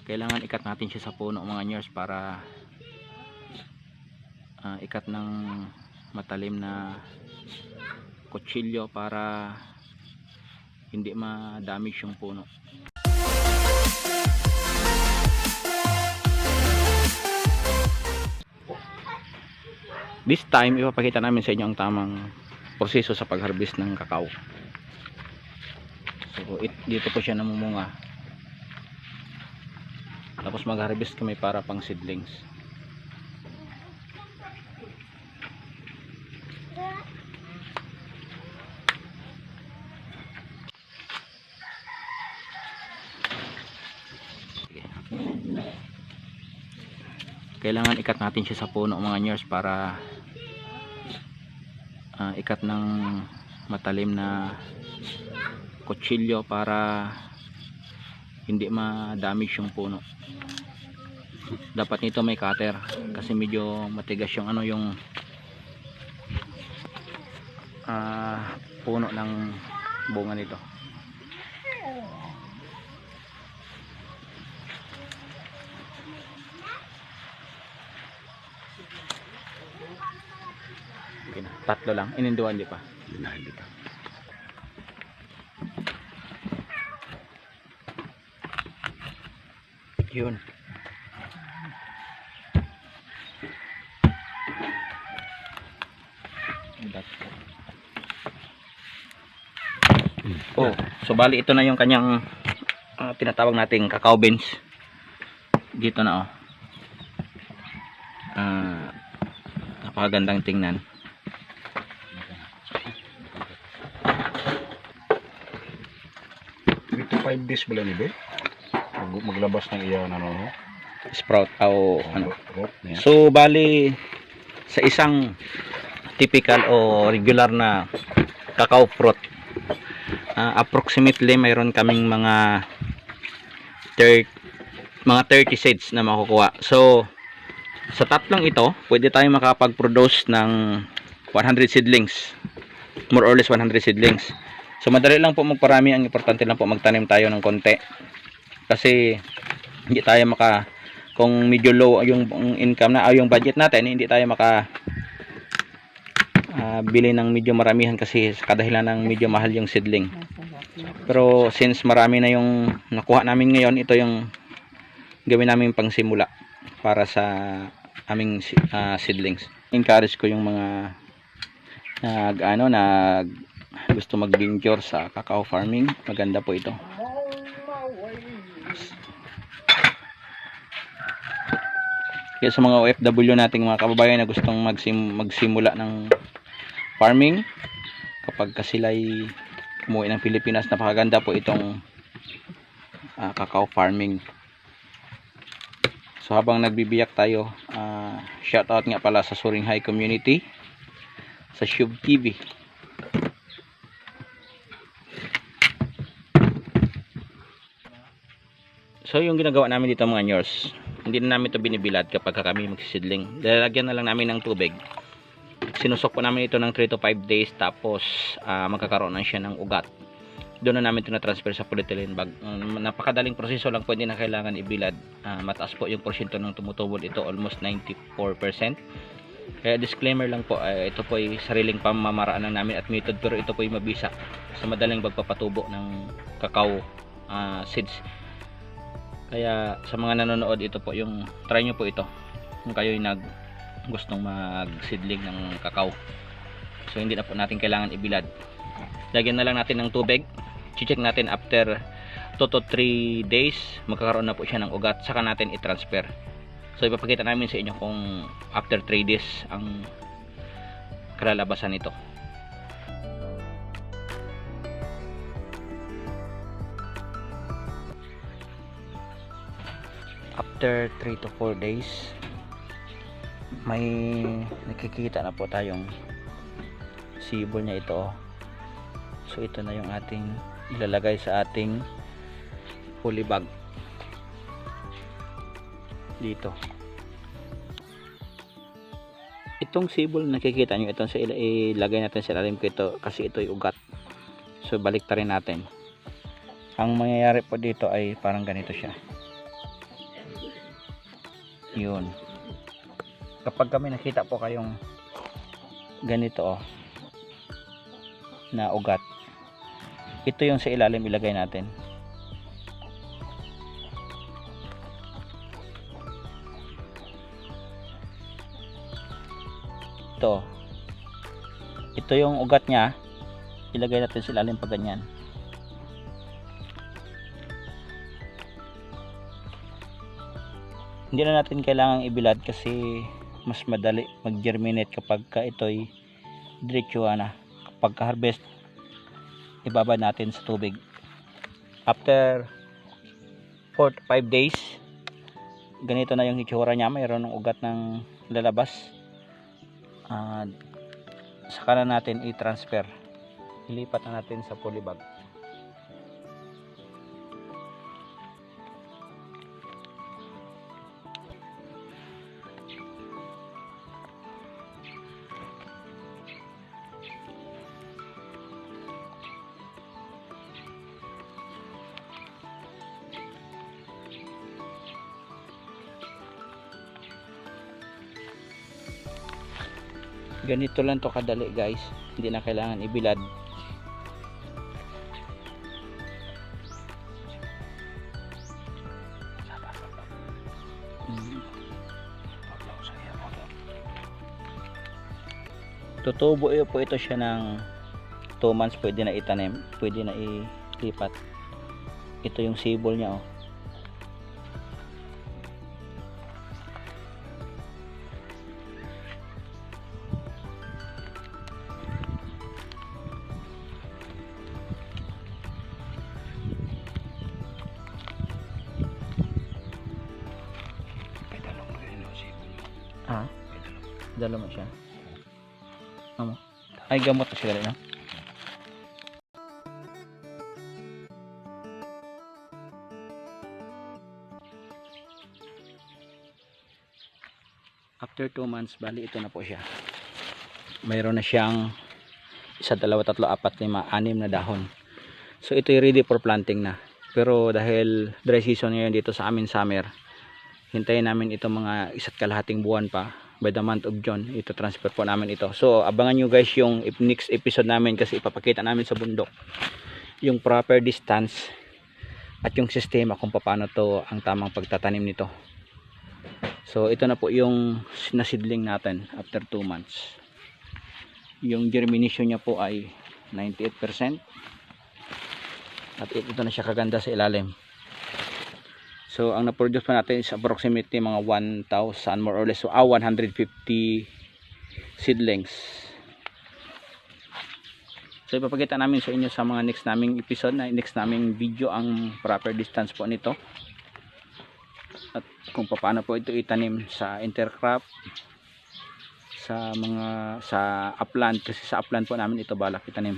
kailangan ikat natin siya sa puno mga nyers para ikat ng matalim na kutsilyo para hindi ma-damage yung puno. This time ipapakita namin sa inyo ang tamang proseso sa pag-harvest ng kakao. So dito po siya namumunga, tapos mag-harvest kami para pang seedlings. Kailangan ikat natin siya sa puno mga nyers para ikat ng matalim na kutsilyo para hindi ma-damage yung puno. Dapat nito may cutter kasi medyo matigas yung yung puno ng bunga nito. Okay na, tatlo lang. Ininduan di pa. Hindi pa. Yun. Oh, so bali ito na yung kanyang tinatawag nating cacao beans. Dito na napakagandang tingnan. Ito 5 days ba lang ibe? Maglabas ng iyan Sprout o ano. So bali sa isang typical o regular na cacao fruit, approximately mayroon kaming mga 30 seeds na makukuha. So sa tatlong ito pwede tayong makapag-produce ng 100 seedlings, more or less 100 seedlings. So madali lang po magparami, ang importante lang po magtanim tayo ng konti kasi hindi tayo kung medyo low yung income na yung budget natin, hindi tayo bili ng medyo maramihan kasi sa kadahilan ng medyo mahal yung seedling. Pero since marami na yung nakuha namin ngayon, ito yung gawin namin pang simula para sa aming seedlings. Encourage ko yung mga gusto mag-venture sa cacao farming. Maganda po ito. Kaya sa mga OFW nating mga kababayan na gustong magsimula ng farming, kapag sila'y umuwi ng Pilipinas, napakaganda po itong cacao farming. So habang nagbibiyak tayo, shoutout nga pala sa Suring High Community, sa Shub TV. So yung ginagawa namin dito mga nyers, hindi na namin ito binibilad kapag kami magsisidling. Lalagyan na lang namin ng tubig. Sinusok po namin ito ng 3 to 5 days, tapos magkakaroon na siya ng ugat. Doon na namin ito na-transfer sa polyethylene bag. Napakadaling proseso lang po, hindi na kailangan ibilad. Mataas po yung porsyento ng tumutubol ito, almost 94%. Kaya disclaimer lang po, ito po ay sariling pamamaraan lang namin at method, pero ito po ay mabisa sa madaling pagpapatubo ng cacao seeds. Kaya sa mga nanonood, ito po yung try nyo po ito kung kayo ay gustong mag-seedling ng cacao. So hindi na po natin kailangan ibilad. Lagyan na lang natin ng tubig. I-check natin after 2 to 3 days, magkakaroon na po siya ng ugat, saka natin i-transfer. So ipapakita namin sa inyo kung after 3 days ang kalalabasan nito. After 3 to 4 days, may nakikita na po tayong sibol niya ito. So ito na yung ating ilalagay sa ating polybag dito. Itong sibol nakikita nyo, itong ilagay natin sa ilalim ko ito kasi ito yung ugat. So balik ta rin natin. Ang mangyayari po dito ay parang ganito siya. Yun. Kapag kami nakita po kayong ganito na ugat, ito yung sa ilalim ilagay natin. Ito yung ugat niya, ilagay natin sa ilalim pag ganyan. Hindi na natin kailangang ibilad kasi mas madali mag-germinate kapag ito'y diretso na. Kapag harvest, ibabad natin sa tubig. After 4 to 5 days, ganito na yung itsura niya. Mayroon ng ugat ng lalabas. Saka na natin i-transfer. Ilipat na natin sa polybag. Ganito lang to kadali guys, hindi na kailangan ibilad. Tutubo po ito siya ng 2 months, pwede na itanim, pwede na ilipat. Ito yung sibol niya dalo mo siya. Ay gamot na siya no? After 2 months, bali ito na po siya. Mayroon na siyang 1, 2, 3, 4, 5, 6 na dahon. So ito ay ready for planting na. Pero dahil dry season ngayon dito sa amin, summer, hintayin namin ito mga 1.5 buwan pa. By the month of June, ito transfer po namin ito. So abangan nyo guys yung next episode namin kasi ipapakita namin sa bundok yung proper distance at yung sistema kung paano to ang tamang pagtatanim nito. So ito na po yung nasidling natin after 2 months. Yung germination niya po ay 98%. At ito na siya kaganda sa ilalim. So ang na-produce pa natin is approximately mga 1,000 more or less. So 150 seedlings. So ipapakita namin sa inyo sa mga next naming episode, na next naming video, ang proper distance po nito. At kung paano po ito itanim sa intercrop, sa upland, kasi sa upland po namin ito balak itanim.